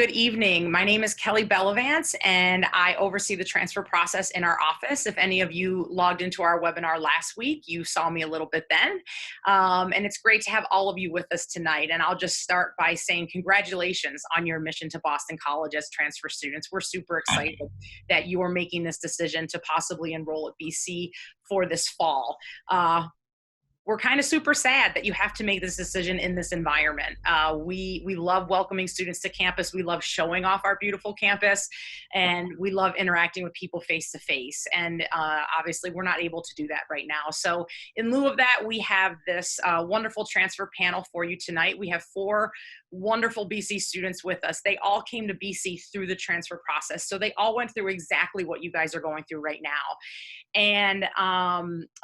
Good evening. My name is Kelly Bellavance, and I oversee the transfer process in our office. If any of you logged into our webinar last week, you saw me a little bit then. And it's great to have all of you with us tonight. And I'll just start by saying congratulations on your admission to Boston College as transfer students. We're super excited that you are making this decision to possibly enroll at BC for this fall. We're kind of super sad that you have to make this decision in this environment. We love welcoming students to campus. We love showing off our beautiful campus, and we love interacting with people face to face. And obviously, we're not able to do that right now. So in lieu of that, we have this wonderful transfer panel for you tonight. We have 4 wonderful BC students with us. They all came to BC through the transfer process. So they all went through exactly what you guys are going through right now. And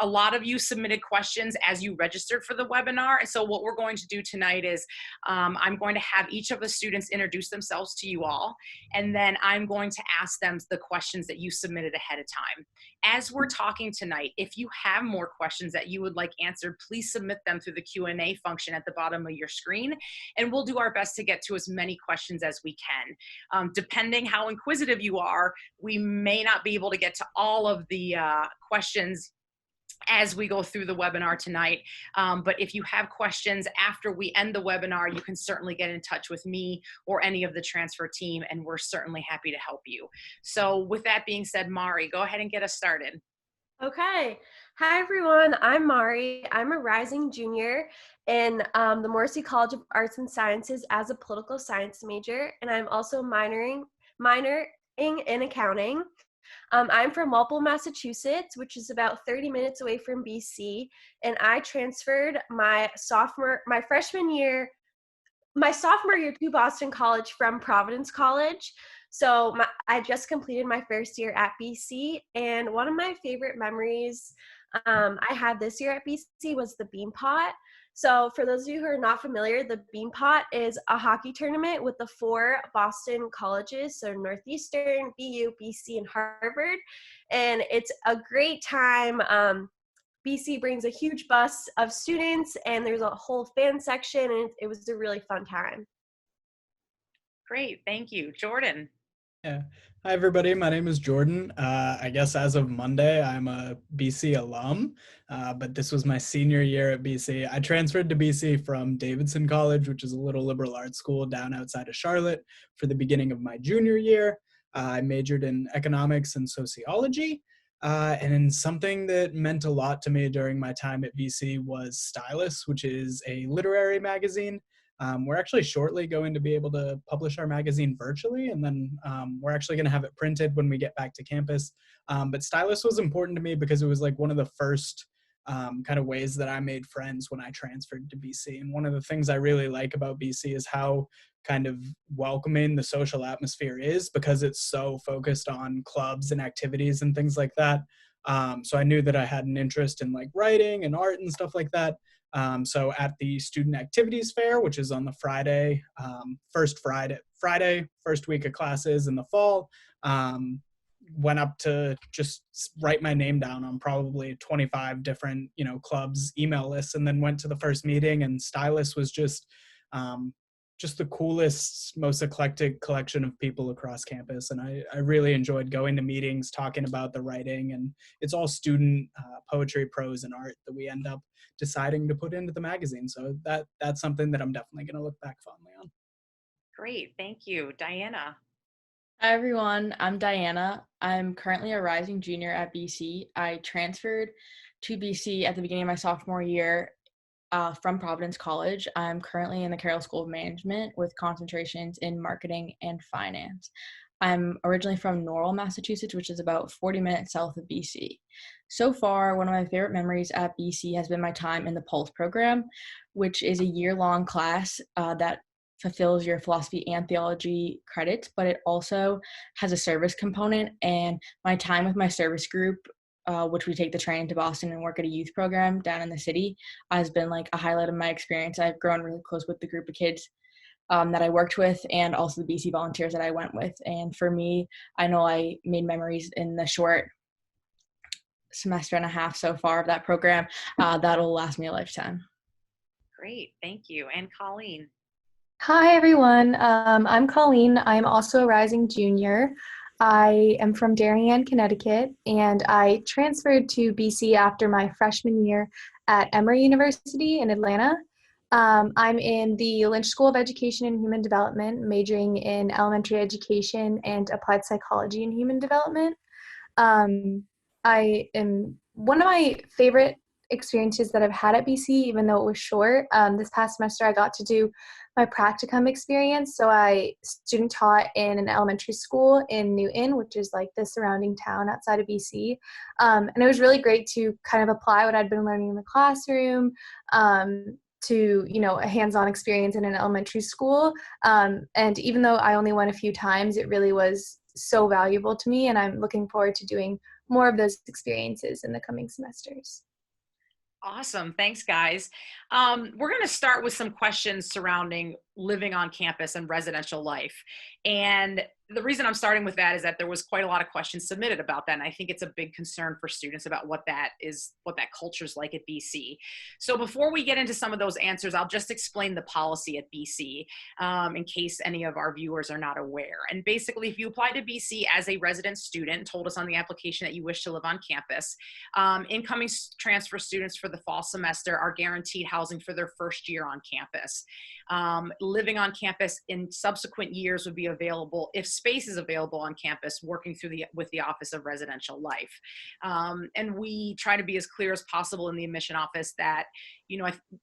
a lot of you submitted questions as you registered for the webinar. And so what we're going to do tonight is I'm going to have each of the students introduce themselves to you all, and then I'm going to ask them the questions that you submitted ahead of time. As we're talking tonight, if you have more questions that you would like answered, please submit them through the Q&A function at the bottom of your screen, and we'll do our best to get to as many questions as we can. Depending how inquisitive you are, we may not be able to get to all of the questions as we go through the webinar tonight. But if you have questions after we end the webinar, you can certainly get in touch with me or any of the transfer team, and we're certainly happy to help you. So with that being said, Mari, go ahead and get us started. Okay. Hi, everyone. I'm Mari. I'm a rising junior in the Morrissey College of Arts and Sciences as a political science major, and I'm also minoring in accounting. I'm from Walpole, Massachusetts, which is about 30 minutes away from BC, and I transferred my sophomore year to Boston College from Providence College. So I just completed my first year at BC, and one of my favorite memories I had this year at BC was the Bean Pot. So for those of you who are not familiar, the Bean Pot is a hockey tournament with the 4 Boston colleges, so Northeastern, BU, BC, and Harvard. And it's a great time. BC brings a huge bus of students, and there's a whole fan section, and it was a really fun time. Great, thank you. Jordan. Yeah. Hi, everybody. My name is Jordan. I guess as of Monday, I'm a BC alum, but this was my senior year at BC. I transferred to BC from Davidson College, which is a little liberal arts school down outside of Charlotte, for the beginning of my junior year. I majored in economics and sociology. And something that meant a lot to me during my time at BC was Stylus, which is a literary magazine. We're actually shortly going to be able to publish our magazine virtually, and then we're actually going to have it printed when we get back to campus. But Stylus was important to me because it was like one of the first kind of ways that I made friends when I transferred to BC. And one of the things I really like about BC is how kind of welcoming the social atmosphere is, because it's so focused on clubs and activities and things like that. So I knew that I had an interest in like writing and art and stuff like that. So at the student activities fair, which is on the Friday, first week of classes in the fall, went up to just write my name down on probably 25 different, clubs, email lists, and then went to the first meeting, and Stylus was just the coolest, most eclectic collection of people across campus. And I really enjoyed going to meetings, talking about the writing, and it's all student poetry, prose, and art that we end up deciding to put into the magazine. So that's something that I'm definitely going to look back fondly on. Great, thank you. Diana. Hi, everyone. I'm Diana. I'm currently a rising junior at BC. I transferred to BC at the beginning of my sophomore year from Providence College. I'm currently in the Carroll School of Management with concentrations in marketing and finance. I'm originally from Norwell, Massachusetts, which is about 40 minutes south of BC. So far, one of my favorite memories at BC has been my time in the Pulse program, which is a year-long class that fulfills your philosophy and theology credits, but it also has a service component. And my time with my service group, which we take the train to Boston and work at a youth program down in the city, has been like a highlight of my experience. I've grown really close with the group of kids that I worked with, and also the BC volunteers that I went with. And for me, I know I made memories in the short semester and a half so far of that program that'll last me a lifetime. Great, thank you. And Colleen. Hi, everyone. I'm Colleen. I'm also a rising junior. I am from Darien, Connecticut, and I transferred to BC after my freshman year at Emory University in Atlanta. I'm in the Lynch School of Education and Human Development, majoring in elementary education and applied psychology and human development. Um, I am one of my favorite experiences that I've had at BC, even though it was short. This past semester, I got to do my practicum experience. So I student taught in an elementary school in Newton, which is like the surrounding town outside of BC. And it was really great to kind of apply what I'd been learning in the classroom. To a hands-on experience in an elementary school, and even though I only went a few times, it really was so valuable to me, and I'm looking forward to doing more of those experiences in the coming semesters. Awesome. Thanks, guys. We're going to start with some questions surrounding living on campus and residential life. And the reason I'm starting with that is that there was quite a lot of questions submitted about that. And I think it's a big concern for students about what that culture is like at BC. So before we get into some of those answers, I'll just explain the policy at BC in case any of our viewers are not aware. And basically, if you apply to BC as a resident student, told us on the application that you wish to live on campus, incoming transfer students for the fall semester are guaranteed housing for their first year on campus. Living on campus in subsequent years would be available if space is available on campus, working with the Office of Residential Life. And we try to be as clear as possible in the admission office that,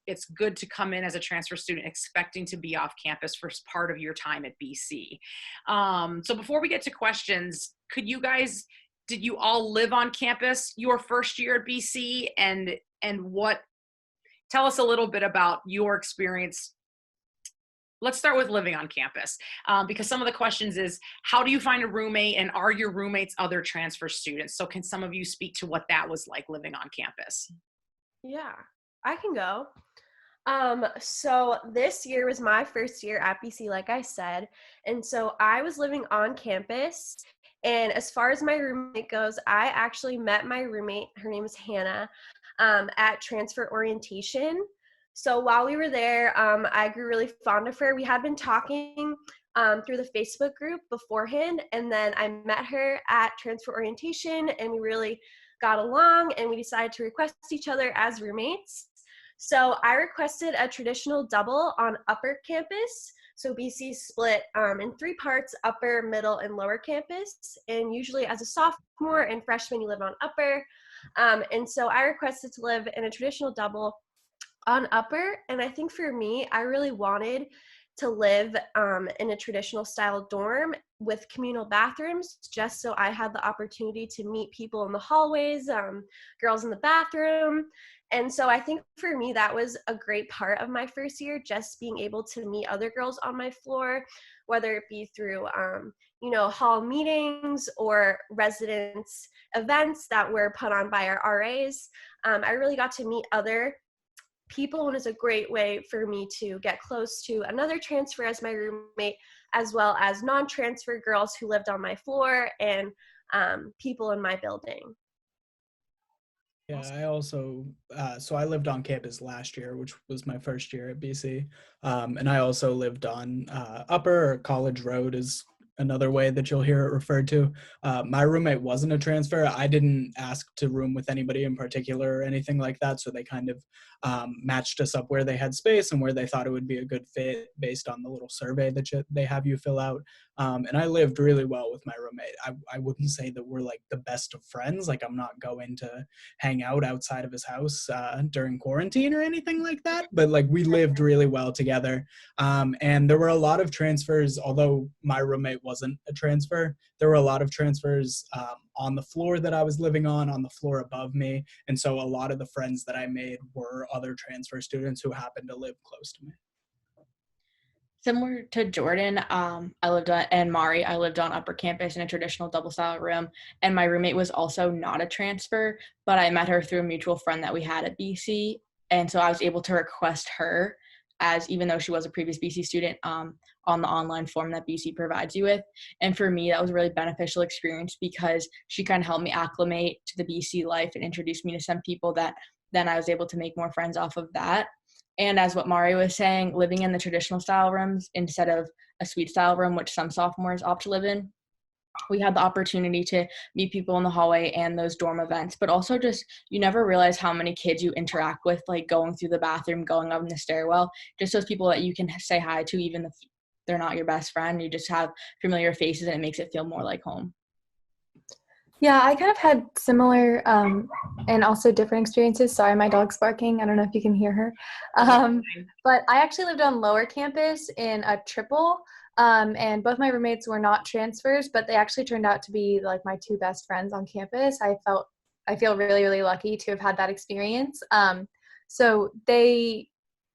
it's good to come in as a transfer student expecting to be off campus for part of your time at BC. So before we get to questions, did you all live on campus your first year at BC, and tell us a little bit about your experience. Let's start with living on campus, because some of the questions is, how do you find a roommate, and are your roommates other transfer students? So can some of you speak to what that was like living on campus? Yeah, I can go. So this year was my first year at BC, like I said. And so I was living on campus. And as far as my roommate goes, I actually met my roommate, her name is Hannah, at transfer orientation. So while we were there, I grew really fond of her. We had been talking through the Facebook group beforehand, and then I met her at transfer orientation, and we really got along, and we decided to request each other as roommates. So I requested a traditional double on upper campus. So BC split in three parts: upper, middle, and lower campus. And usually as a sophomore and freshman, you live on upper. And so I requested to live in a traditional double on upper. And I think for me, I really wanted to live in a traditional style dorm with communal bathrooms, just so I had the opportunity to meet people in the hallways, girls in the bathroom. And so I think for me, that was a great part of my first year, just being able to meet other girls on my floor, whether it be through, hall meetings or residence events that were put on by our RAs. I really got to meet other people, and it's a great way for me to get close to another transfer as my roommate, as well as non-transfer girls who lived on my floor and people in my building. Yeah, I also, so I lived on campus last year, which was my first year at BC. And I also lived on Upper, or College Road is another way that you'll hear it referred to. My roommate wasn't a transfer. I didn't ask to room with anybody in particular or anything like that. So they kind of matched us up where they had space and where they thought it would be a good fit based on the little survey that they have you fill out. And I lived really well with my roommate. I wouldn't say that we're like the best of friends. Like, I'm not going to hang out outside of his house during quarantine or anything like that. But like, we lived really well together. And there were a lot of transfers, although my roommate wasn't a transfer. There were a lot of transfers on the floor that I was living on the floor above me. And so a lot of the friends that I made were other transfer students who happened to live close to me. Similar to Jordan, and Mari, I lived on upper campus in a traditional double style room, and my roommate was also not a transfer, but I met her through a mutual friend that we had at BC, and so I was able to request her, as even though she was a previous BC student, on the online form that BC provides you with. And for me, that was a really beneficial experience because she kind of helped me acclimate to the BC life and introduced me to some people that then I was able to make more friends off of that. And as what Mari was saying, living in the traditional style rooms instead of a suite style room, which some sophomores opt to live in, we had the opportunity to meet people in the hallway and those dorm events, but also just you never realize how many kids you interact with, like going through the bathroom, going up in the stairwell, just those people that you can say hi to, even if they're not your best friend. You just have familiar faces and it makes it feel more like home. Yeah, I kind of had similar and also different experiences. Sorry, my dog's barking. I don't know if you can hear her. But I actually lived on lower campus in a triple, and both my roommates were not transfers, but they actually turned out to be like my two best friends on campus. I feel really, really lucky to have had that experience. So they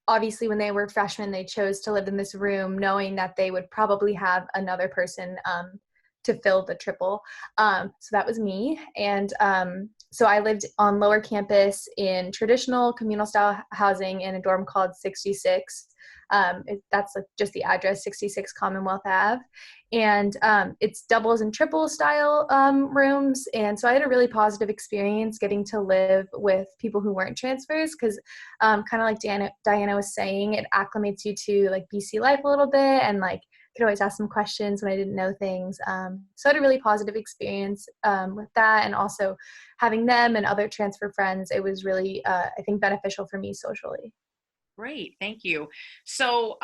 obviously, when they were freshmen, they chose to live in this room knowing that they would probably have another person to fill the triple. So that was me. And so I lived on lower campus in traditional communal style housing in a dorm called 66. That's just the address, 66 Commonwealth Ave. And it's doubles and triple style rooms. And so I had a really positive experience getting to live with people who weren't transfers because kind of like Diana was saying, it acclimates you to like BC life a little bit and like could always ask some questions when I didn't know things. So I had a really positive experience with that, and also having them and other transfer friends. It was really, I think, beneficial for me socially. Great, thank you. So,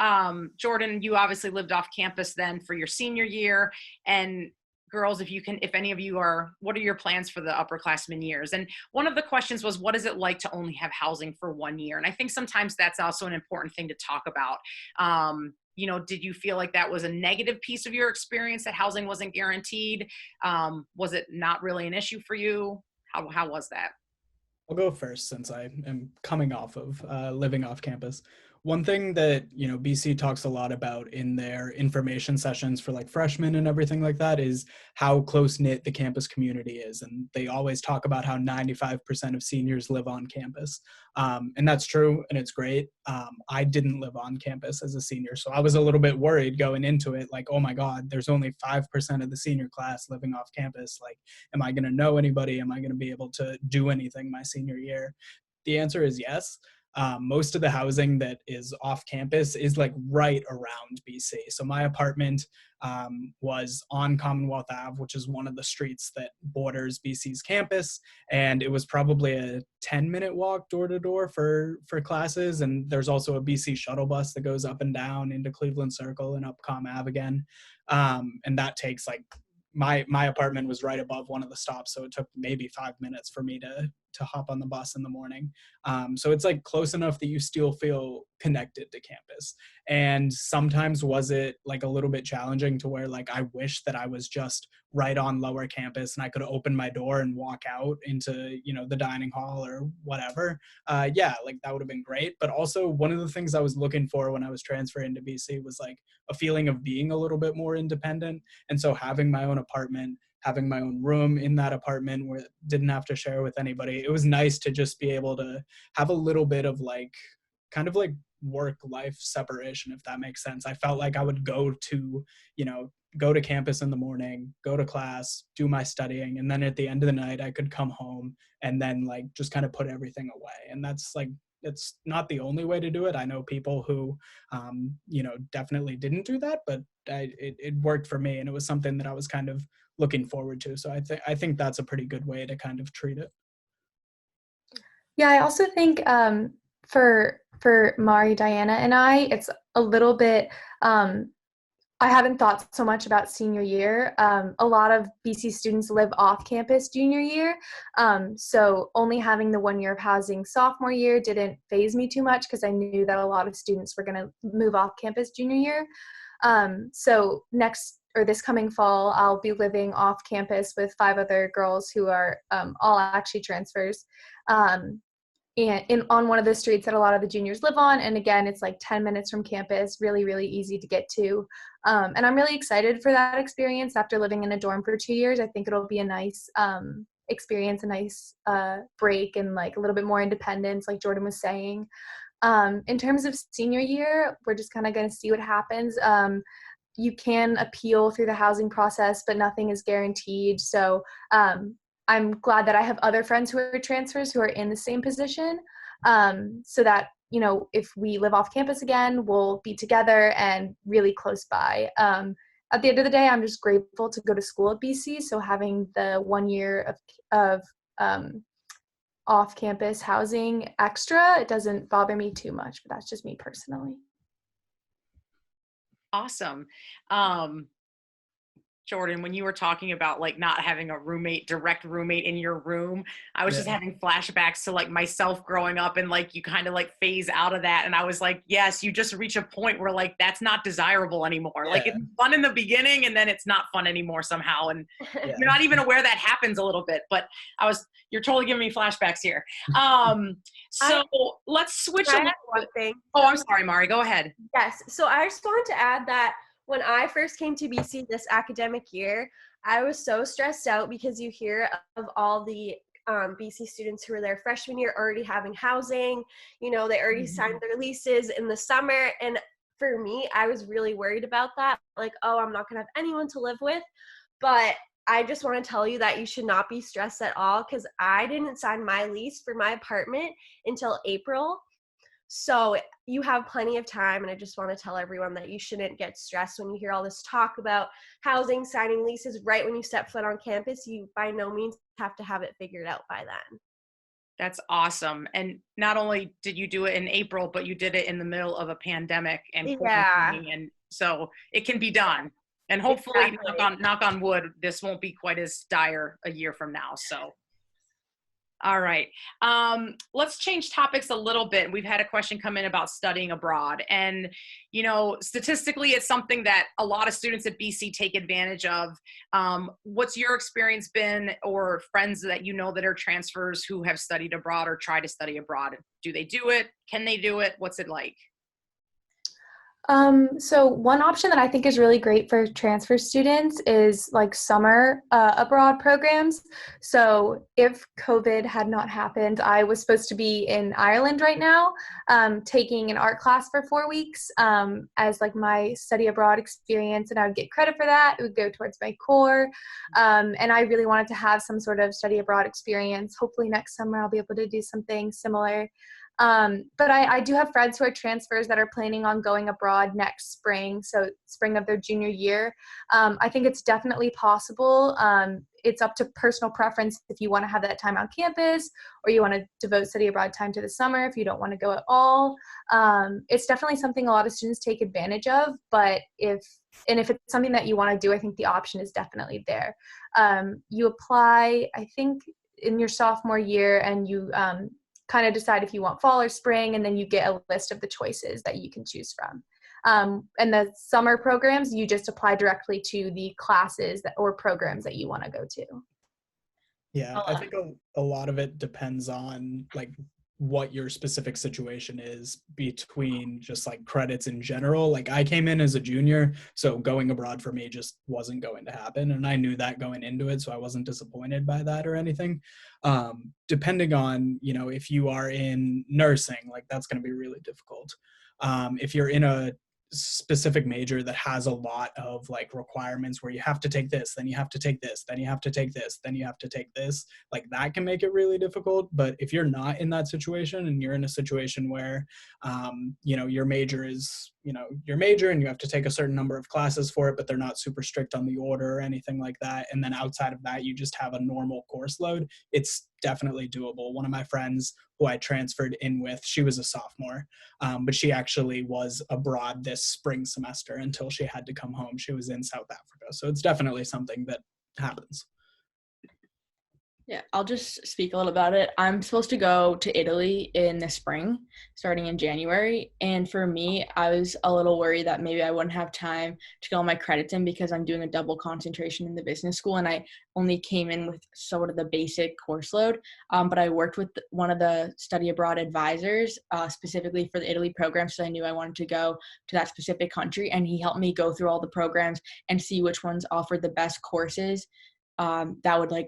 Jordan, you obviously lived off campus then for your senior year, and girls, if any of you are, what are your plans for the upperclassmen years? And one of the questions was, what is it like to only have housing for 1 year? And I think sometimes that's also an important thing to talk about. Did you feel like that was a negative piece of your experience, that housing wasn't guaranteed? Was it not really an issue for you? How was that? I'll go first since I am coming off of living off campus. One thing that, BC talks a lot about in their information sessions for like freshmen and everything like that is how close-knit the campus community is. And they always talk about how 95% of seniors live on campus. And that's true, and it's great. I didn't live on campus as a senior, so I was a little bit worried going into it, like, oh my God, there's only 5% of the senior class living off campus. Like, am I gonna know anybody? Am I gonna be able to do anything my senior year? The answer is yes. Most of the housing that is off campus is like right around BC. So my apartment was on Commonwealth Ave, which is one of the streets that borders BC's campus. And it was probably a 10-minute walk door to door for classes. And there's also a BC shuttle bus that goes up and down into Cleveland Circle and up Com Ave again. And that takes like, my apartment was right above one of the stops, so it took maybe 5 minutes for me to hop on the bus in the morning. So it's like close enough that you still feel connected to campus. And sometimes was it like a little bit challenging to where like I wish that I was just right on lower campus and I could open my door and walk out into the dining hall or whatever. Yeah, like that would have been great. But also one of the things I was looking for when I was transferring to BC was like a feeling of being a little bit more independent. And so having my own apartment, having my own room in that apartment where I didn't have to share with anybody, it was nice to just be able to have a little bit of like kind of like work-life separation, if that makes sense. I felt like I would go to campus in the morning, go to class, do my studying, and then at the end of the night I could come home and then like just kind of put everything away. And that's like, it's not the only way to do it. I know people who definitely didn't do that, but it worked for me, and it was something that I was kind of looking forward to. So I think that's a pretty good way to kind of treat it. Yeah, I also think for Mari, Diana, and I, it's a little bit, I haven't thought so much about senior year. A lot of BC students live off campus junior year. So only having the 1 year of housing sophomore year didn't faze me too much because I knew that a lot of students were going to move off campus junior year. So this coming fall, I'll be living off campus with 5 other girls who are all actually transfers. And on one of the streets that a lot of the juniors live on. And again, it's like 10 minutes from campus, really, really easy to get to. And I'm really excited for that experience after living in a dorm for 2 years. I think it'll be a nice experience, a nice break, and like a little bit more independence, like Jordan was saying. In terms of senior year, we're just kind of going to see what happens. You can appeal through the housing process, but nothing is guaranteed. So I'm glad that I have other friends who are transfers who are in the same position, so that if we live off campus again, we'll be together and really close by. At the end of the day, I'm just grateful to go to school at BC. So having the 1 year of off-campus housing extra, it doesn't bother me too much, but that's just me personally. Awesome. Jordan, when you were talking about like not having a direct roommate in your room, I was just having flashbacks to like myself growing up, and like you kind of like phase out of that. And I was like, yes, you just reach a point where like that's not desirable anymore. Yeah. Like it's fun in the beginning and then it's not fun anymore somehow. And Yeah. you're not even aware that happens a little bit, but you're totally giving me flashbacks here. So let's switch a little one thing. Oh, I'm sorry, Mari, go ahead. Yes. So I just wanted to add that when I first came to BC this academic year, I was so stressed out because you hear of all the BC students who were there freshman year already having housing, they already signed their leases in the summer. And for me, I was really worried about that. Like, oh, I'm not going to have anyone to live with. But I just want to tell you that you should not be stressed at all, because I didn't sign my lease for my apartment until April. So you have plenty of time, and I just want to tell everyone that you shouldn't get stressed when you hear all this talk about housing, signing leases right when you step foot on campus. You by no means have to have it figured out by then. That's awesome. And not only did you do it in April, but you did it in the middle of a pandemic and quarantining, and so it can be done. And hopefully, exactly. knock on wood, this won't be quite as dire a year from now. So. All right. Let's change topics a little bit. We've had a question come in about studying abroad. And, statistically, it's something that a lot of students at BC take advantage of. What's your experience been, or friends that that are transfers who have studied abroad or try to study abroad? Do they do it? Can they do it? What's it like? So one option that I think is really great for transfer students is like summer abroad programs. So if COVID had not happened, I was supposed to be in Ireland right now, taking an art class for 4 weeks as like my study abroad experience, and I would get credit for that. It would go towards my core. And I really wanted to have some sort of study abroad experience. Hopefully next summer I'll be able to do something similar. But I do have friends who are transfers that are planning on going abroad next spring, so spring of their junior year. I think it's definitely possible. It's up to personal preference if you want to have that time on campus, or you want to devote study abroad time to the summer if you don't want to go at all. It's definitely something a lot of students take advantage of, but if it's something that you want to do, I think the option is definitely there. You apply, I think, in your sophomore year, and you kind of decide if you want fall or spring, and then you get a list of the choices that you can choose from. And the summer programs, you just apply directly to the classes or programs that you want to go to. Yeah, I think a lot of it depends on like what your specific situation is between just like credits in general. Like I came in as a junior, so going abroad for me just wasn't going to happen. And I knew that going into it, so I wasn't disappointed by that or anything. Depending on, if you are in nursing, like that's going to be really difficult. If you're in a specific major that has a lot of like requirements where you have to take this, then you have to take this, then you have to take this, then you have to take this, like that can make it really difficult. But if you're not in that situation, and you're in a situation where your major is your major, and you have to take a certain number of classes for it, but they're not super strict on the order or anything like that, and then outside of that you just have a normal course load, it's definitely doable. One of my friends who I transferred in with, she was a sophomore, but she actually was abroad this spring semester until she had to come home. She was in South Africa. So it's definitely something that happens. Yeah, I'll just speak a little about it. I'm supposed to go to Italy in the spring, starting in January. And for me, I was a little worried that maybe I wouldn't have time to get all my credits in because I'm doing a double concentration in the business school, and I only came in with sort of the basic course load. But I worked with one of the study abroad advisors specifically for the Italy program, so I knew I wanted to go to that specific country, and he helped me go through all the programs and see which ones offered the best courses that would like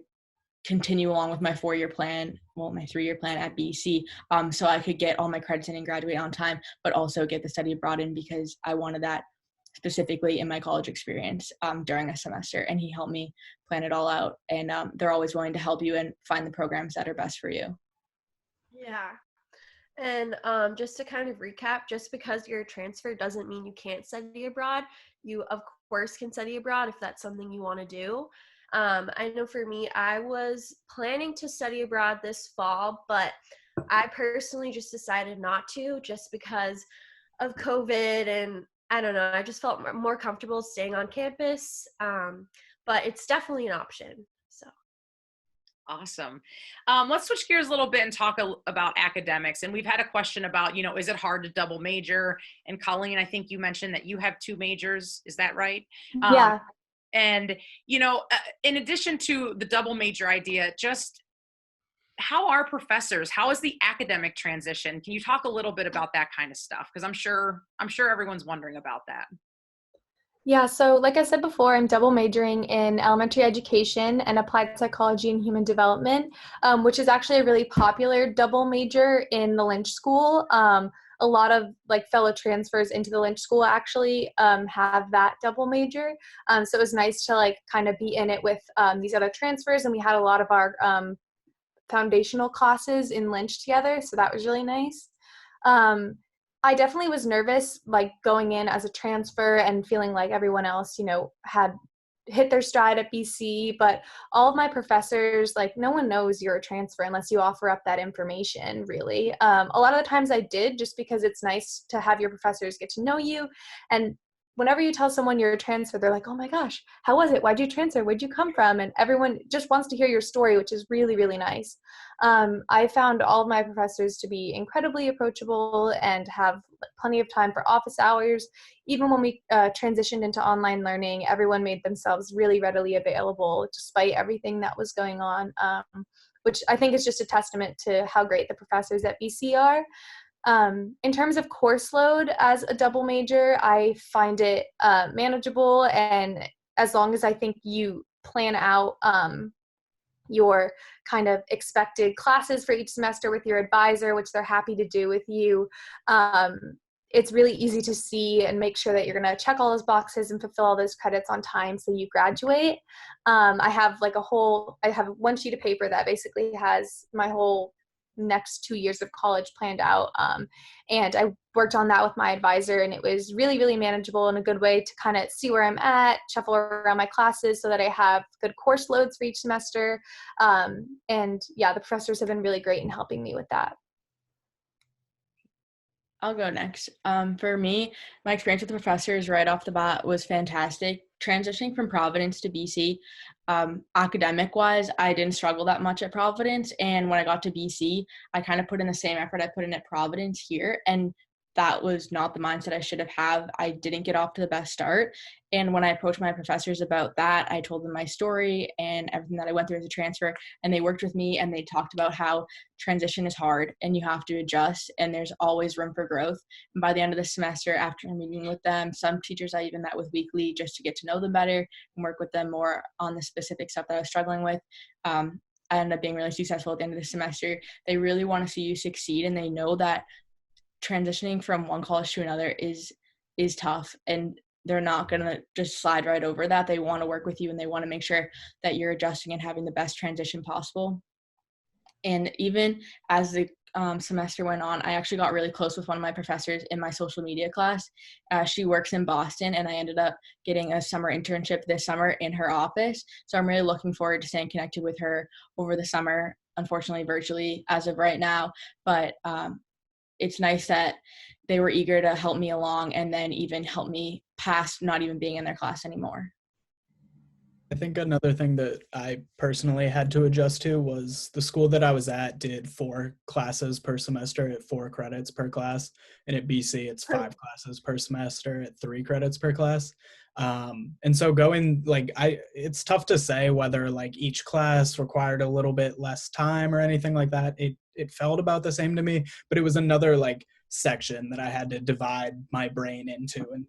continue along with my 4-year plan, my 3-year plan at BC, so I could get all my credits in and graduate on time, but also get the study abroad in because I wanted that specifically in my college experience during a semester. And he helped me plan it all out. And they're always willing to help you and find the programs that are best for you. Yeah. And just to kind of recap, just because you're a transfer doesn't mean you can't study abroad. You, of course, can study abroad if that's something you want to do. I know for me, I was planning to study abroad this fall, but I personally just decided not to, just because of COVID, and I don't know, I just felt more comfortable staying on campus. But it's definitely an option. So. Awesome. Let's switch gears a little bit and talk about academics. And we've had a question about, is it hard to double major? And Colleen, I think you mentioned that you have 2 majors. Is that right? Yeah. And, in addition to the double major idea, just how are professors? How is the academic transition? Can you talk a little bit about that kind of stuff? Because I'm sure everyone's wondering about that. Yeah, so like I said before, I'm double majoring in elementary education and applied psychology and human development, which is actually a really popular double major in the Lynch School. A lot of like fellow transfers into the Lynch School actually have that double major. So it was nice to like kind of be in it with these other transfers, and we had a lot of our foundational classes in Lynch together, so that was really nice. I definitely was nervous, like going in as a transfer and feeling like everyone else, had hit their stride at BC, but all of my professors, like no one knows you're a transfer unless you offer up that information, really. A lot of the times I did, just because it's nice to have your professors get to know you. And whenever you tell someone you're a transfer, they're like, oh my gosh, how was it? Why'd you transfer? Where'd you come from? And everyone just wants to hear your story, which is really, really nice. I found all of my professors to be incredibly approachable and have plenty of time for office hours. Even when we transitioned into online learning, everyone made themselves really readily available despite everything that was going on, which I think is just a testament to how great the professors at BC are. In terms of course load as a double major, I find it manageable, and as long as I think you plan out your kind of expected classes for each semester with your advisor, which they're happy to do with you, it's really easy to see and make sure that you're going to check all those boxes and fulfill all those credits on time so you graduate. I have one sheet of paper that basically has my whole next 2 years of college planned out. And I worked on that with my advisor, and it was really, really manageable and a good way to kind of see where I'm at, shuffle around my classes so that I have good course loads for each semester. And yeah, the professors have been really great in helping me with that. I'll go next. For me, my experience with the professors right off the bat was fantastic. Transitioning from Providence to BC, academic-wise, I didn't struggle that much at Providence. And when I got to BC, I kind of put in the same effort I put in at Providence here. And that was not the mindset I should have had. I didn't get off to the best start. And when I approached my professors about that, I told them my story and everything that I went through as a transfer. And they worked with me, and they talked about how transition is hard and you have to adjust, and there's always room for growth. And by the end of the semester, after meeting with them, some teachers I even met with weekly just to get to know them better and work with them more on the specific stuff that I was struggling with. I ended up being really successful at the end of the semester. They really want to see you succeed, and they know that transitioning from one college to another is tough, and they're not going to just slide right over that. They want to work with you, and they want to make sure that you're adjusting and having the best transition possible. And even as the semester went on, I actually got really close with one of my professors in my social media class. She works in Boston, and I ended up getting a summer internship this summer in her office. So I'm really looking forward to staying connected with her over the summer, unfortunately virtually as of right now. But it's nice that they were eager to help me along and then even help me past not even being in their class anymore. I think another thing that I personally had to adjust to was the school that I was at did 4 classes per semester at 4 credits per class. And at BC, it's 5 classes per semester at 3 credits per class. And so it's tough to say whether like each class required a little bit less time or anything like that. It felt about the same to me, but it was another like section that I had to divide my brain into and,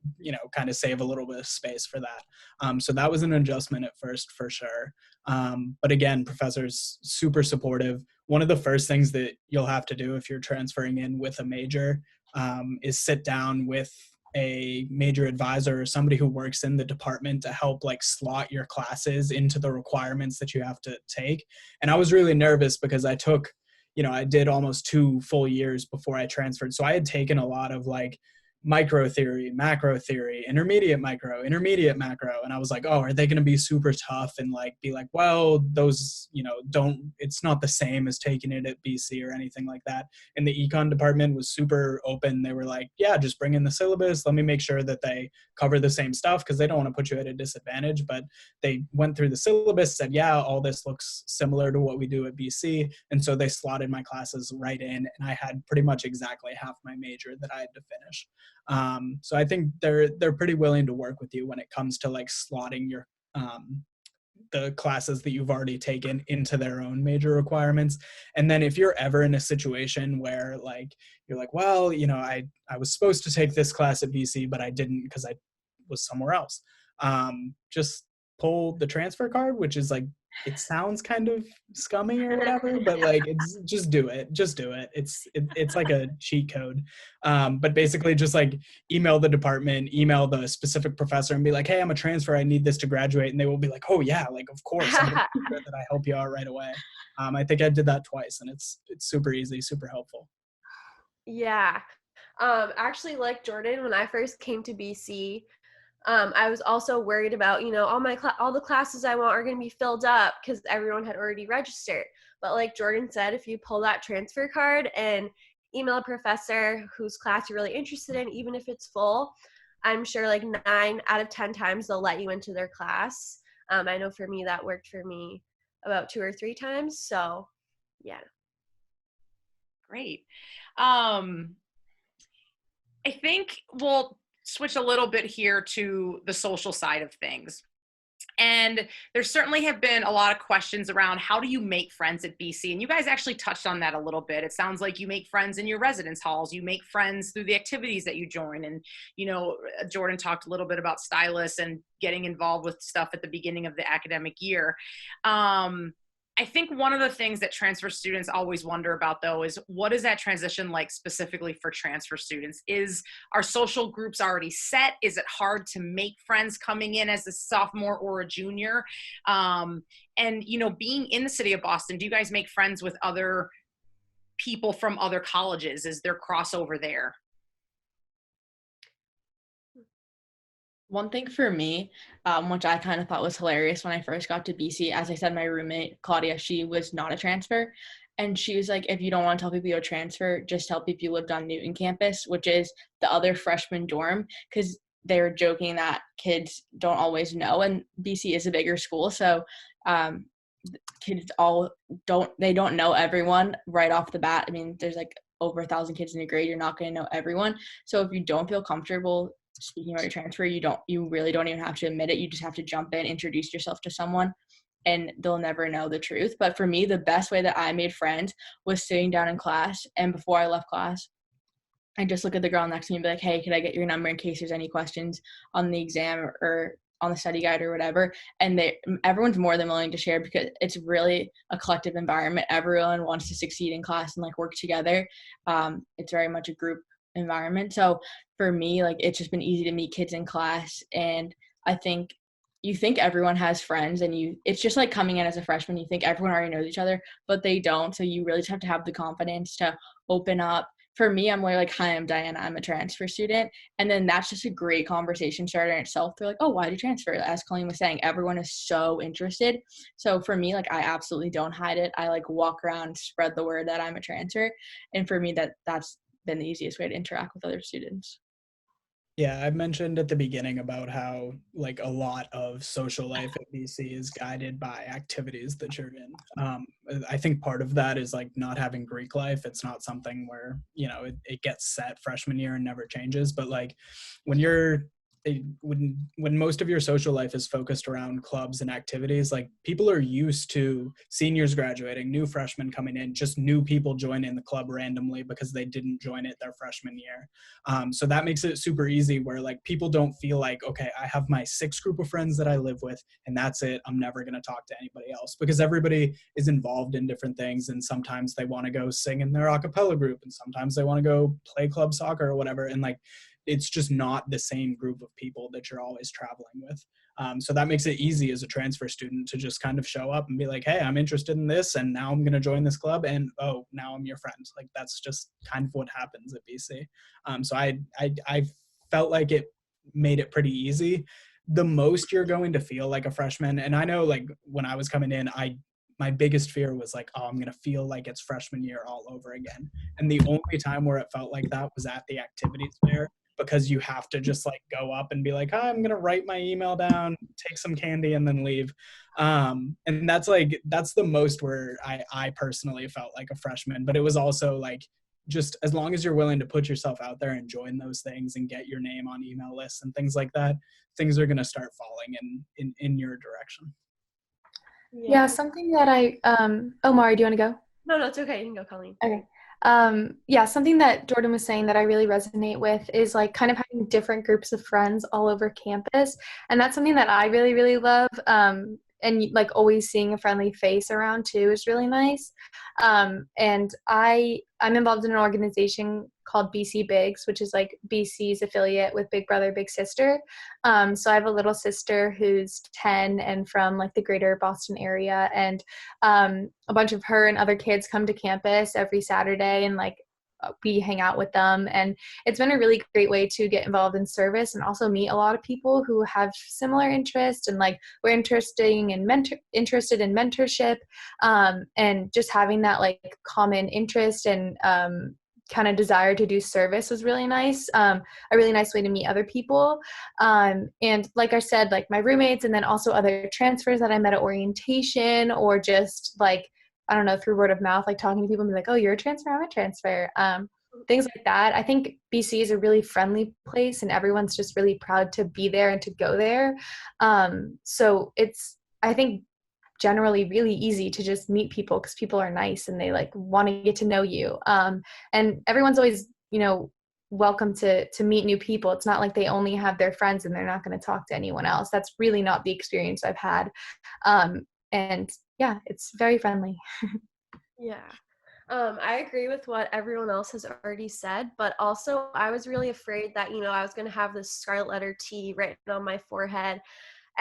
kind of save a little bit of space for that. So that was an adjustment at first for sure. But again, professors super supportive. One of the first things that you'll have to do if you're transferring in with a major is sit down with a major advisor or somebody who works in the department to help like slot your classes into the requirements that you have to take. And I was really nervous because I took I did almost 2 full years before I transferred. So I had taken a lot of like micro theory, macro theory, intermediate macro. And I was like, oh, are they going to be super tough and like be like, well, those, it's not the same as taking it at BC or anything like that. And the econ department was super open. They were like, yeah, just bring in the syllabus. Let me make sure that they cover the same stuff, because they don't want to put you at a disadvantage. But they went through the syllabus, said, yeah, all this looks similar to what we do at BC. And so they slotted my classes right in, and I had pretty much exactly half my major that I had to finish. So I think they're pretty willing to work with you when it comes to like slotting your the classes that you've already taken into their own major requirements. And then if you're ever in a situation where like you're like, well, I was supposed to take this class at BC, but I didn't because I was somewhere else. Just pull the transfer card, which is like, it sounds kind of scummy or whatever, but like, it's just do it. It's like a cheat code. But basically just like email the department, email the specific professor and be like, hey, I'm a transfer. I need this to graduate. And they will be like, oh yeah, like, of course, I'm gonna make sure that I help you out right away. I think I did that twice, and it's super easy, super helpful. Yeah. Actually, like Jordan, when I first came to BC, I was also worried about, all the classes I want are going to be filled up because everyone had already registered. But like Jordan said, if you pull that transfer card and email a professor whose class you're really interested in, even if it's full, I'm sure like 9 out of 10 times they'll let you into their class. I know for me, that worked for me about 2 or 3 times. So yeah. Great. I think we'll switch a little bit here to the social side of things. And there certainly have been a lot of questions around how do you make friends at BC? And you guys actually touched on that a little bit. It sounds like you make friends in your residence halls. You make friends through the activities that you join. And, Jordan talked a little bit about stylus and getting involved with stuff at the beginning of the academic year. I think one of the things that transfer students always wonder about, though, is what is that transition like specifically for transfer students? Are social groups already set? Is it hard to make friends coming in as a sophomore or a junior? And, being in the city of Boston, do you guys make friends with other people from other colleges? Is there crossover there? One thing for me, which I kind of thought was hilarious when I first got to BC, as I said, my roommate, Claudia, she was not a transfer. And she was like, if you don't want to tell people you're a transfer, just tell people you lived on Newton campus, which is the other freshman dorm, because they were joking that kids don't always know. And BC is a bigger school. So kids don't know everyone right off the bat. I mean, there's like over 1,000 kids in a grade. You're not going to know everyone. So if you don't feel comfortable speaking about your transfer, you really don't even have to admit it. You just have to jump in, introduce yourself to someone, and they'll never know the truth. But for me, the best way that I made friends was sitting down in class, and before I left class, I just look at the girl next to me and be like, hey, can I get your number in case there's any questions on the exam or on the study guide or whatever. And everyone's more than willing to share because it's really a collective environment. Everyone wants to succeed in class and like work together. It's very much a group environment. So for me, like, it's just been easy to meet kids in class. And I think you think everyone has friends, and it's just like coming in as a freshman, you think everyone already knows each other, but they don't. So you really just have to have the confidence to open up. For me, I'm more like, hi, I'm Diana, I'm a transfer student. And then that's just a great conversation starter in itself. They're like, oh, why did you transfer? As Colleen was saying, everyone is so interested. So for me, like, I absolutely don't hide it. I like walk around, spread the word that I'm a transfer. And for me, that's been the easiest way to interact with other students. Yeah, I mentioned at the beginning about how like a lot of social life at BC is guided by activities that you're in. I think part of that is like not having Greek life. It's not something where, it gets set freshman year and never changes. But like when most of your social life is focused around clubs and activities, like people are used to seniors graduating, new freshmen coming in, just new people joining the club randomly because they didn't join it their freshman year. So that makes it super easy where like people don't feel like, okay, I have my 6 group of friends that I live with and that's it. I'm never going to talk to anybody else, because everybody is involved in different things. And sometimes they want to go sing in their a cappella group, and sometimes they want to go play club soccer or whatever. And like, it's just not the same group of people that you're always traveling with. So that makes it easy as a transfer student to just kind of show up and be like, hey, I'm interested in this, and now I'm going to join this club, and oh, now I'm your friend. Like, that's just kind of what happens at BC. So I felt like it made it pretty easy. The most you're going to feel like a freshman, and I know, like, when I was coming in, my biggest fear was like, oh, I'm going to feel like it's freshman year all over again. And the only time where it felt like that was at the activities fair, because you have to just like go up and be like, oh, I'm going to write my email down, take some candy, and then leave. And that's the most where I personally felt like a freshman. But it was also like, just as long as you're willing to put yourself out there and join those things and get your name on email lists and things like that, things are going to start falling in your direction. Yeah, something that oh, Mari, do you want to go? No, it's okay. You can go, Colleen. Okay. Yeah, something that Jordan was saying that I really resonate with is like kind of having different groups of friends all over campus. And that's something that I really, really love. And like always seeing a friendly face around too is really nice. And I'm involved in an organization called BC Bigs, which is like BC's affiliate with Big Brother, Big Sister. So I have a little sister who's 10 and from like the greater Boston area. And a bunch of her and other kids come to campus every Saturday, and like we hang out with them. And it's been a really great way to get involved in service and also meet a lot of people who have similar interests, and like we're interested in mentorship, and just having that like common interest and kind of desire to do service was really nice. A really nice way to meet other people. And like I said, like my roommates, and then also other transfers that I met at orientation, or just like, I don't know, through word of mouth, like talking to people and be like, oh, you're a transfer, I'm a transfer. Things like that. I think BC is a really friendly place, and everyone's just really proud to be there and to go there. So it's, I think, generally really easy to just meet people because people are nice and they like want to get to know you. And everyone's always, welcome to meet new people. It's not like they only have their friends and they're not going to talk to anyone else. That's really not the experience I've had. And yeah, it's very friendly. Yeah. I agree with what everyone else has already said, but also I was really afraid that, I was going to have this scarlet letter T written on my forehead.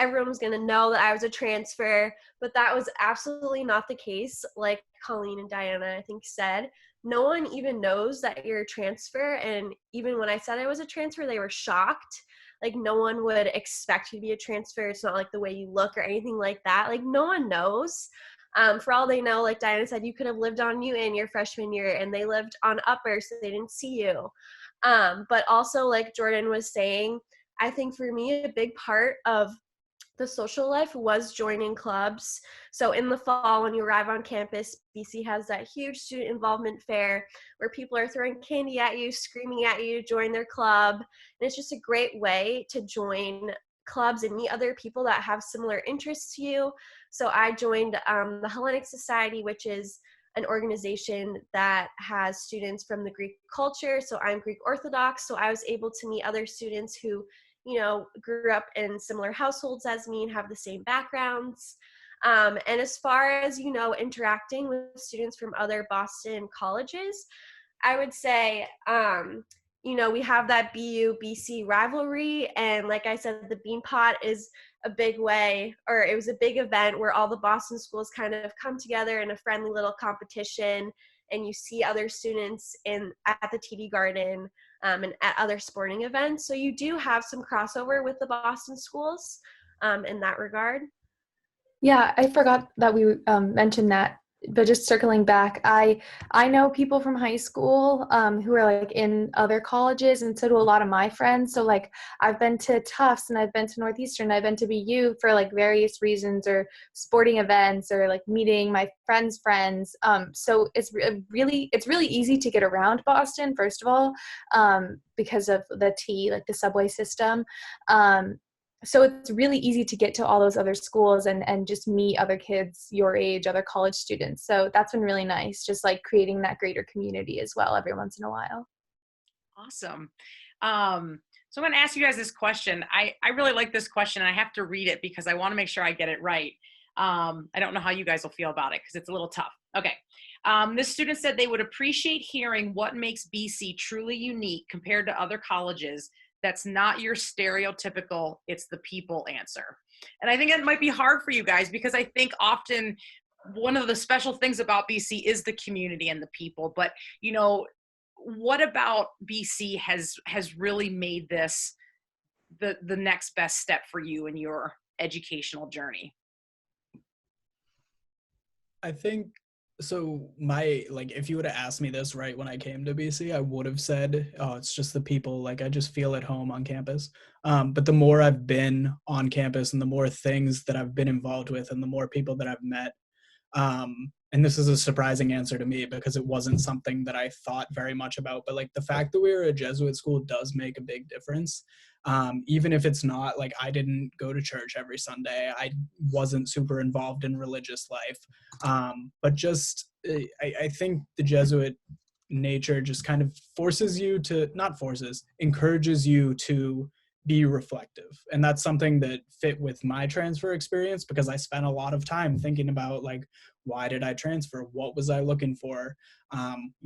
Everyone was going to know that I was a transfer, but that was absolutely not the case. Like Colleen and Diana, I think, said, no one even knows that you're a transfer. And even when I said I was a transfer, they were shocked. Like, no one would expect you to be a transfer. It's not like the way you look or anything like that. Like, no one knows. For all they know, like Diana said, you could have lived on Newton your freshman year, and they lived on Upper, so they didn't see you. But also, like Jordan was saying, I think for me, a big part of the social life was joining clubs. So in the fall, when you arrive on campus, BC has that huge student involvement fair where people are throwing candy at you, screaming at you to join their club. And it's just a great way to join clubs and meet other people that have similar interests to you. So I joined the Hellenic Society, which is an organization that has students from the Greek culture. So I'm Greek Orthodox. So I was able to meet other students who grew up in similar households as me and have the same backgrounds. And as far as, interacting with students from other Boston colleges, I would say, we have that BU-BC rivalry. And like I said, the Bean Pot is a big way, or it was a big event where all the Boston schools kind of come together in a friendly little competition, and you see other students at the TD Garden and at other sporting events. So you do have some crossover with the Boston schools in that regard. Yeah, I forgot that we mentioned that, but just circling back, I know people from high school who are like in other colleges, and so do a lot of my friends. So like I've been to Tufts, and I've been to Northeastern, I've been to BU for like various reasons, or sporting events, or like meeting my friends' friends. So it's really easy to get around Boston, first of all, because of the like the subway system. So it's really easy to get to all those other schools and just meet other kids your age, other college students. So that's been really nice, just like creating that greater community as well every once in a while. Awesome. So I'm going to ask you guys this question. I really like this question, and I have to read it because I want to make sure I get it right. I don't know how you guys will feel about it because it's a little tough. Okay. This student said they would appreciate hearing what makes BC truly unique compared to other colleges. That's not your stereotypical, it's the people answer. And I think it might be hard for you guys because I think often one of the special things about BC is the community and the people. But, you know, what about BC has really made this the next best step for you in your educational journey? I think so. Like, if you would have asked me this right when I came to BC, I would have said, oh, it's just the people. Like, I just feel at home on campus. But the more I've been on campus and the more things that I've been involved with and the more people that I've met, and this is a surprising answer to me because it wasn't something that I thought very much about, but like the fact that we were a Jesuit school does make a big difference. Even if it's not like I didn't go to church every Sunday, I wasn't super involved in religious life. But just, I think the Jesuit nature just kind of forces you to, not forces, encourages you to be reflective. And that's something that fit with my transfer experience because I spent a lot of time thinking about like, why did I transfer? What was I looking for?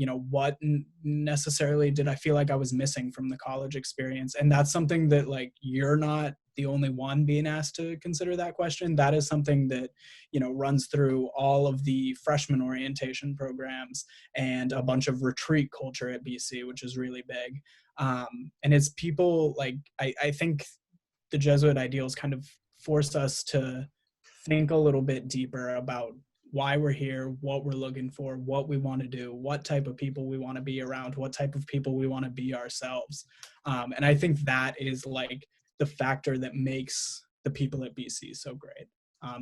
What necessarily did I feel like I was missing from the college experience? And that's something that like, you're not the only one being asked to consider that question. That is something that, runs through all of the freshman orientation programs and a bunch of retreat culture at BC, which is really big. And it's people like, I think the Jesuit ideals kind of force us to think a little bit deeper about why we're here, what we're looking for, what we want to do, what type of people we want to be around, what type of people we want to be ourselves. And I think that is like the factor that makes the people at BC so great.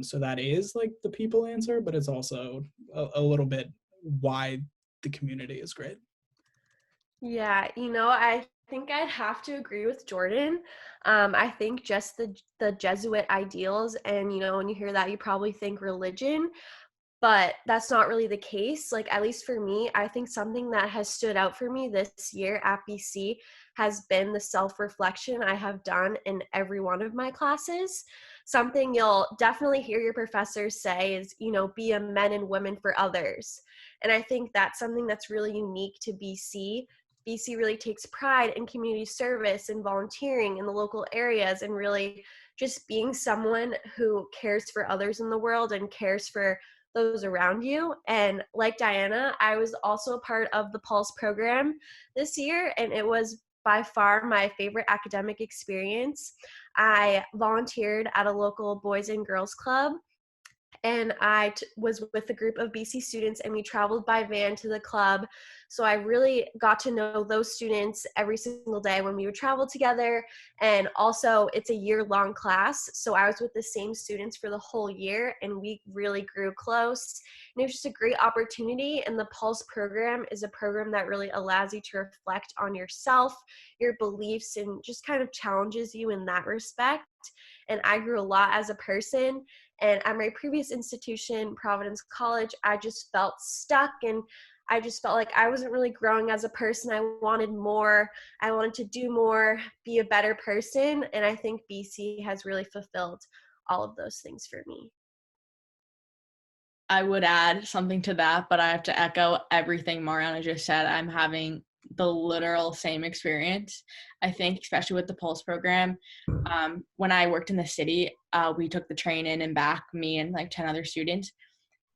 So that is like the people answer, but it's also a little bit why the community is great. Yeah, I think I'd have to agree with Jordan. I think just the Jesuit ideals, and when you hear that, you probably think religion, but that's not really the case. Like, at least for me, I think something that has stood out for me this year at BC has been the self-reflection I have done in every one of my classes. Something you'll definitely hear your professors say is, be a men and women for others. And I think that's something that's really unique to BC. BC really takes pride in community service and volunteering in the local areas and really just being someone who cares for others in the world and cares for those around you. And like Diana, I was also a part of the Pulse program this year, and it was by far my favorite academic experience. I volunteered at a local boys and girls club, and I was with a group of BC students, and we traveled by van to the club. So I really got to know those students every single day when we would travel together. And also, it's a year-long class, so I was with the same students for the whole year, and we really grew close. And it was just a great opportunity, and the Pulse program is a program that really allows you to reflect on yourself, your beliefs, and just kind of challenges you in that respect. And I grew a lot as a person. And at my previous institution, Providence College, I just felt stuck, and I just felt like I wasn't really growing as a person. I wanted more. I wanted to do more, be a better person. And I think BC has really fulfilled all of those things for me. I would add something to that, but I have to echo everything Mariana just said. I'm having the literal same experience. I think, especially with the Pulse program, when I worked in the city, we took the train in and back, me and like 10 other students.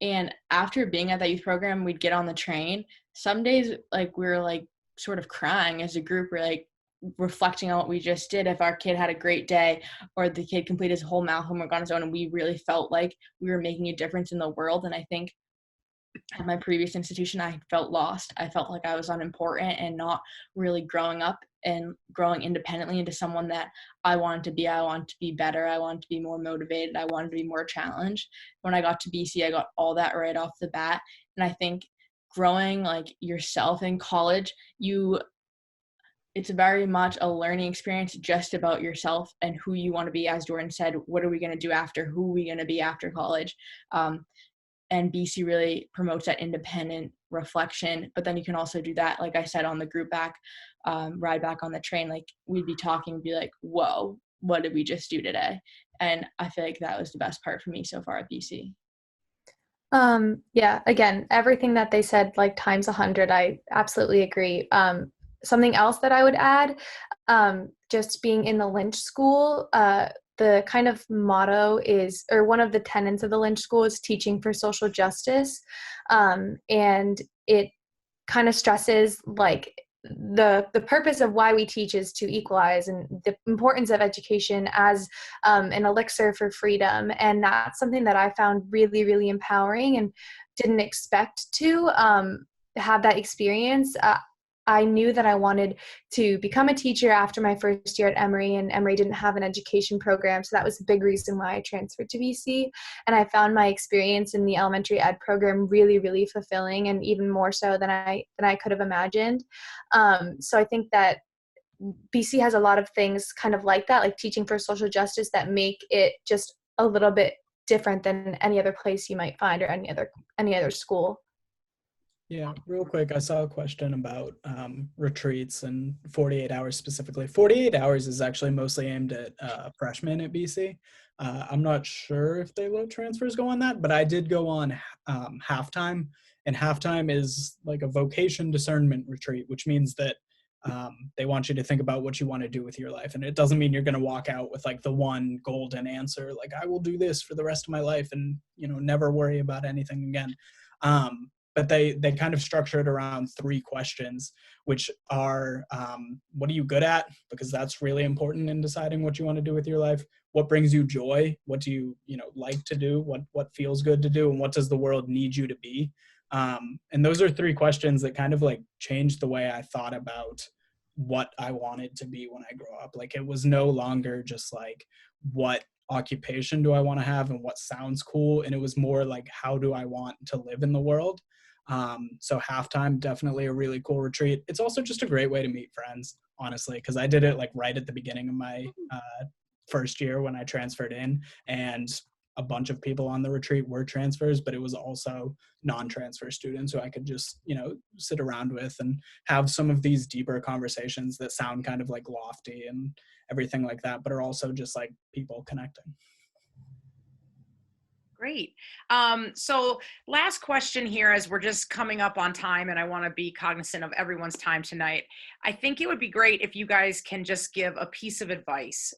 And after being at that youth program, we'd get on the train. Some days, like, we were like sort of crying as a group. We're like reflecting on what we just did. If our kid had a great day, or the kid completed his whole math homework on his own, and we really felt like we were making a difference in the world. And I think at my previous institution, I felt lost. I felt like I was unimportant and not really growing up and growing independently into someone that I wanted to be. I wanted to be better. I wanted to be more motivated. I wanted to be more challenged. When I got to BC, I got all that right off the bat. And I think growing like yourself in college, it's very much a learning experience just about yourself and who you want to be. As Jordan said, what are we going to do after? Who are we going to be after college? And BC really promotes that independent reflection. But then you can also do that, like I said, on the group ride back on the train. Like, we'd be talking, be like, whoa, what did we just do today? And I feel like that was the best part for me so far at BC. Yeah, again, everything that they said, like times 100, I absolutely agree. Something else that I would add, just being in the Lynch School, the kind of motto is, or one of the tenets of the Lynch School is teaching for social justice. And it kind of stresses like the purpose of why we teach is to equalize, and the importance of education as an elixir for freedom. And that's something that I found really, really empowering and didn't expect to have that experience. I knew that I wanted to become a teacher after my first year at Emory, and Emory didn't have an education program. So that was a big reason why I transferred to BC. And I found my experience in the elementary ed program really, really fulfilling, and even more so than I could have imagined. So I think that BC has a lot of things kind of like that, like teaching for social justice, that make it just a little bit different than any other place you might find, or any other school. Yeah, real quick, I saw a question about retreats and 48 hours specifically. 48 hours is actually mostly aimed at freshmen at BC. I'm not sure if they let transfers go on that, but I did go on halftime, and halftime is like a vocation discernment retreat, which means that they want you to think about what you want to do with your life. And it doesn't mean you're going to walk out with like the one golden answer, like I will do this for the rest of my life and, you know, never worry about anything again. But they kind of structure it around 3 questions, which are what are you good at? Because that's really important in deciding what you want to do with your life. What brings you joy? What do you like to do? What feels good to do? And what does the world need you to be? And those are 3 questions that kind of like changed the way I thought about what I wanted to be when I grow up. Like it was no longer just like what occupation do I want to have and what sounds cool, and it was more like how do I want to live in the world. So halftime, definitely a really cool retreat. It's also just a great way to meet friends, honestly, because I did it like right at the beginning of my first year when I transferred in, and a bunch of people on the retreat were transfers, but it was also non-transfer students who I could just, sit around with and have some of these deeper conversations that sound kind of like lofty and everything like that, but are also just like people connecting. Great. So last question here, as we're just coming up on time and I want to be cognizant of everyone's time tonight. I think it would be great if you guys can just give a piece of advice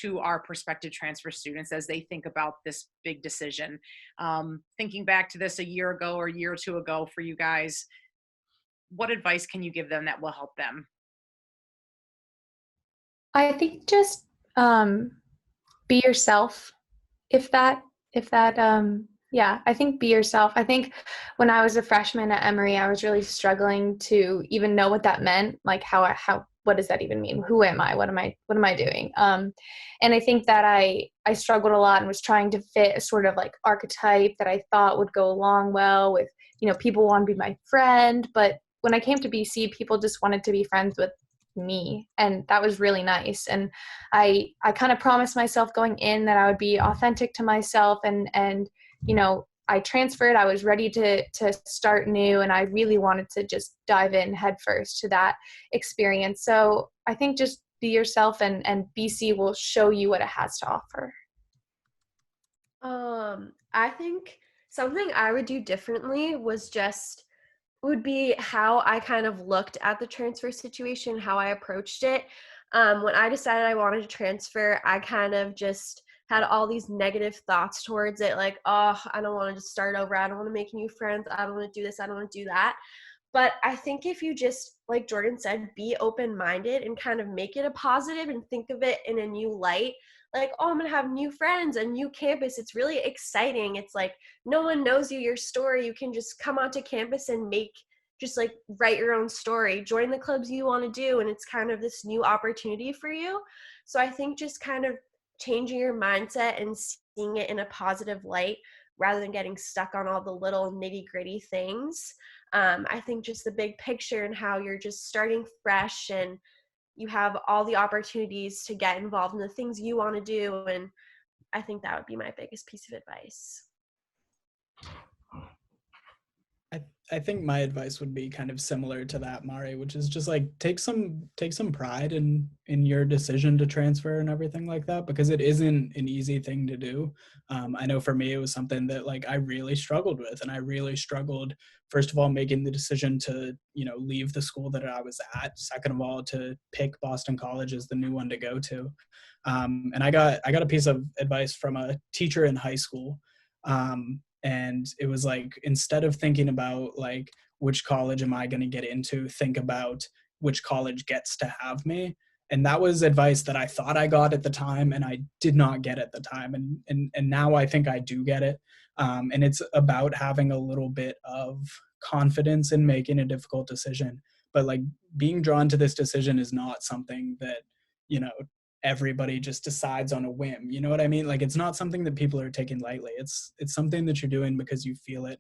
to our prospective transfer students as they think about this big decision. Thinking back to this a year ago or a year or two ago for you guys, what advice can you give them that will help them? I think just be yourself. If that yeah, I think be yourself. I think when I was a freshman at Emory, I was really struggling to even know what that meant. Like how what does that even mean? Who am I? What am I doing? And I think that I struggled a lot and was trying to fit a sort of like archetype that I thought would go along well with, people want to be my friend. But when I came to BC, people just wanted to be friends with me, and that was really nice. And I kind of promised myself going in that I would be authentic to myself, and I transferred. I was ready to start new, and I really wanted to just dive in headfirst to that experience. So I think just be yourself, and BC will show you what it has to offer. I think something I would do differently would be how I kind of looked at the transfer situation, how I approached it. When I decided I wanted to transfer, I kind of just had all these negative thoughts towards it, like, oh, I don't want to just start over. I don't want to make new friends. I don't want to do this. I don't want to do that. But I think if you just, like Jordan said, be open-minded and kind of make it a positive and think of it in a new light, like, oh, I'm going to have new friends, a new campus. It's really exciting. It's like no one knows you, your story. You can just come onto campus and just like write your own story, join the clubs you want to do. And it's kind of this new opportunity for you. So I think just kind of changing your mindset and seeing it in a positive light rather than getting stuck on all the little nitty gritty things. I think just the big picture and how you're just starting fresh and you have all the opportunities to get involved in the things you want to do. And I think that would be my biggest piece of advice. I think my advice would be kind of similar to that, Mari, which is just like take some pride in your decision to transfer and everything like that, because it isn't an easy thing to do. I know for me it was something that like I really struggled with, and I really struggled, first of all, making the decision to, you know, leave the school that I was at. Second of all, to pick Boston College as the new one to go to. And I got a piece of advice from a teacher in high school. And it was like, instead of thinking about like which college am I going to get into, think about which college gets to have me. And that was advice that I thought I got at the time, and I did not get at the time. And now I think I do get it. And it's about having a little bit of confidence in making a difficult decision. But like, being drawn to this decision is not something that, you know, everybody just decides on a whim. You know what I mean? Like, it's not something that people are taking lightly. It's something that you're doing because you feel it,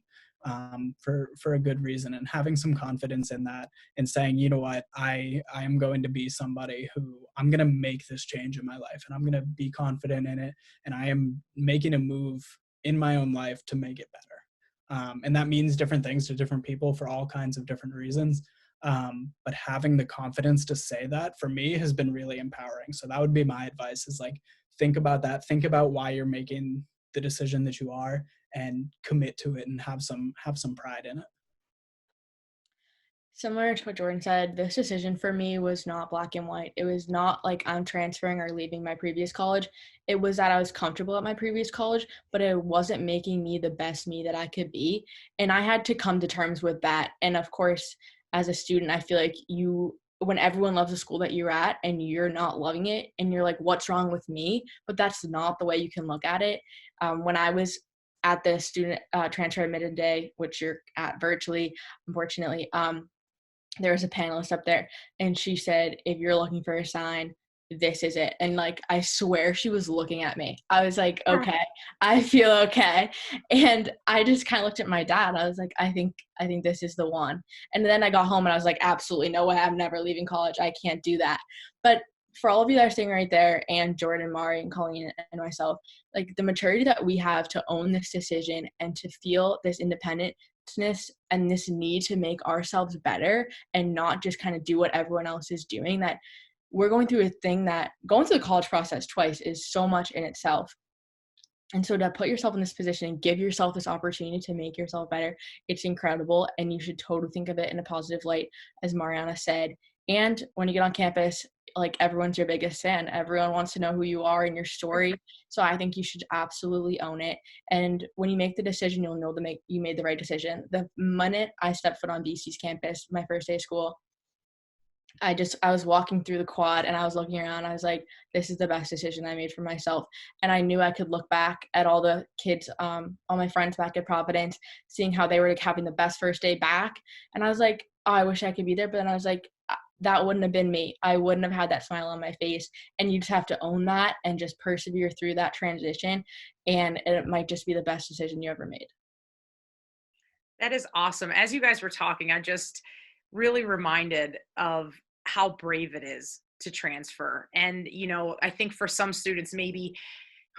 for a good reason, and having some confidence in that, and saying, you know what, I am going to be somebody who, I'm going to make this change in my life, and I'm going to be confident in it, and I am making a move in my own life to make it better. And that means different things to different people for all kinds of different reasons. But having the confidence to say that, for me, has been really empowering. So that would be my advice, is like, think about that, think about why you're making the decision that you are, and commit to it, and have some pride in it. Similar to what Jordan said, this decision for me was not black and white. It was not like I'm transferring or leaving my previous college. It was that I was comfortable at my previous college, but it wasn't making me the best me that I could be. And I had to come to terms with that. And of course, as a student, I feel like when everyone loves the school that you're at and you're not loving it, and you're like, what's wrong with me? But that's not the way you can look at it. When I was at the student transfer admitted day, which you're at virtually, unfortunately, there was a panelist up there, and she said, if you're looking for a sign, this is it. And like, I swear she was looking at me. I was like, okay, I feel okay. And I just kind of looked at my dad. I was like, I think this is the one. And then I got home and I was like, absolutely no way, I'm never leaving college. I can't do that. But for all of you that are sitting right there, and Jordan, Mari, and Colleen, and myself, like, the maturity that we have to own this decision and to feel this independence and this need to make ourselves better, and not just kind of do what everyone else is doing, that we're going through a thing that going through the college process twice is so much in itself. And so to put yourself in this position and give yourself this opportunity to make yourself better, it's incredible. And you should totally think of it in a positive light, as Mariana said. And when you get on campus, like, everyone's your biggest fan. Everyone wants to know who you are and your story. So I think you should absolutely own it. And when you make the decision, you'll know you made the right decision. The minute I stepped foot on BC's campus, my first day of school, I was walking through the quad and I was looking around. I was like, this is the best decision I made for myself. And I knew I could look back at all the kids, all my friends back at Providence, seeing how they were like having the best first day back. And I was like, oh, I wish I could be there. But then I was like, that wouldn't have been me. I wouldn't have had that smile on my face. And you just have to own that and just persevere through that transition. And it might just be the best decision you ever made. That is awesome. As you guys were talking, I just really reminded of how brave it is to transfer. And, you know, I think for some students maybe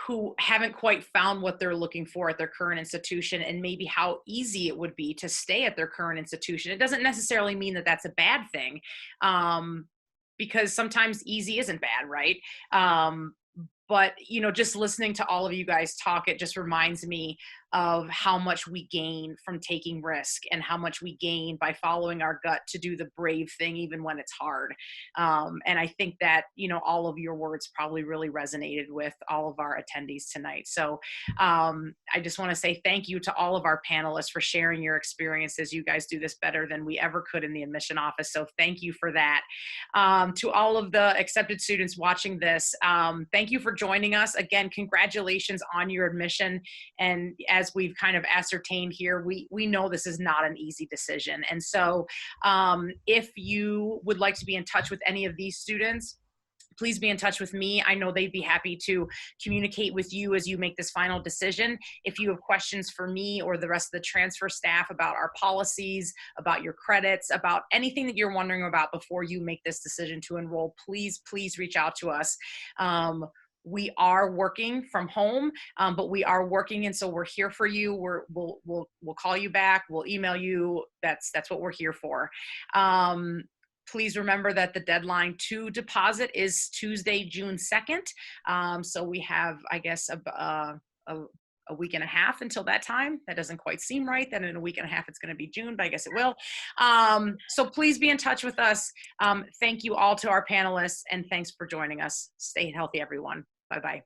who haven't quite found what they're looking for at their current institution, and maybe how easy it would be to stay at their current institution. It doesn't necessarily mean that that's a bad thing, because sometimes easy isn't bad, right? But, you know, just listening to all of you guys talk, it just reminds me of how much we gain from taking risk, and how much we gain by following our gut to do the brave thing, even when it's hard. And I think that, you know, all of your words probably really resonated with all of our attendees tonight. So I just want to say thank you to all of our panelists for sharing your experiences. You guys do this better than we ever could in the admission office. So thank you for that. To all of the accepted students watching this, thank you for joining us. Again, congratulations on your admission. And as we've kind of ascertained here, we know this is not an easy decision. And so if you would like to be in touch with any of these students, please be in touch with me. I know they'd be happy to communicate with you as you make this final decision. If you have questions for me or the rest of the transfer staff about our policies, about your credits, about anything that you're wondering about before you make this decision to enroll, please reach out to us. We are working from home, but we are working, and so we're here for you. We'll call you back. We'll email you. That's what we're here for. Please remember that the deadline to deposit is Tuesday, June 2nd. So we have, I guess, a week and a half until that time. That doesn't quite seem right. Then in a week and a half, it's going to be June, but I guess it will. So please be in touch with us. Thank you all to our panelists, and thanks for joining us. Stay healthy, everyone. Bye-bye.